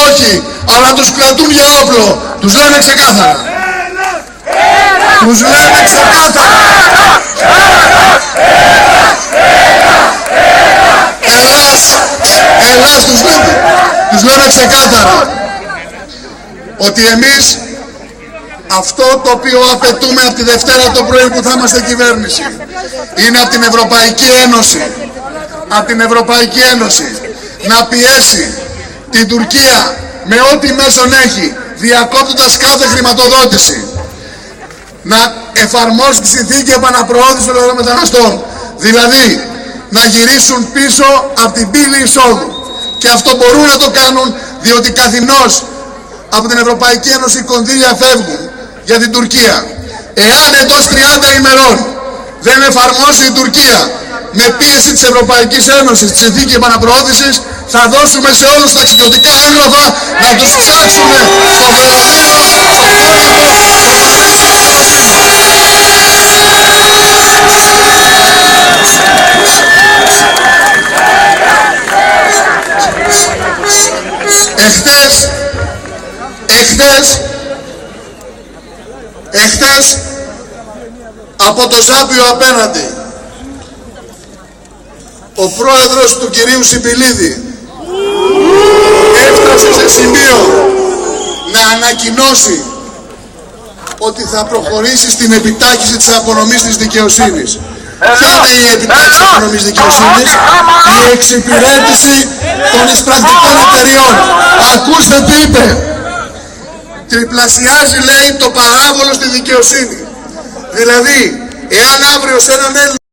όχι, αλλά τους κρατούν για όπλο. Τους λένε ξεκάθαρα. Τους λένε ξεκάθαρα. Ελλάς τους λένε ξεκάθαρα. Ότι εμείς αυτό το οποίο απαιτούμε από τη Δευτέρα το πρωί που θα είμαστε κυβέρνηση είναι από την Ευρωπαϊκή Ένωση, να πιέσει την Τουρκία με ό,τι μέσον έχει, διακόπτοντας κάθε χρηματοδότηση, να εφαρμόσει τη συνθήκη επαναπροώθησης των λαθρομεταναστών, δηλαδή να γυρίσουν πίσω από την πύλη εισόδου. Και αυτό μπορούν να το κάνουν διότι καθηνός από την Ευρωπαϊκή Ένωση κονδύλια φεύγουν για την Τουρκία. Εάν εντός 30 ημερών δεν εφαρμόσει η Τουρκία με πίεση της Ευρωπαϊκής Ένωσης τη συνθήκη επαναπροώθησης, θα δώσουμε σε όλους τα ταξιδιωτικά έγγραφα να τους ψάξουμε στο Βερολίνο, Εχθές από το Ζάπιο απέναντι ο πρόεδρος του κυρίου Σιμπηλίδη έφτασε σε σημείο να ανακοινώσει ότι θα προχωρήσει στην επιτάχυνση της απονομής της δικαιοσύνης. Ποια είναι η επιτάχυνση της απονομής δικαιοσύνης? Η εξυπηρέτηση των εισπρακτικών εταιριών. Ακούστε τι είπε. Τριπλασιάζει, λέει, το παράβολο στη δικαιοσύνη. Δηλαδή, εάν αύριο σε έναν Έλληνα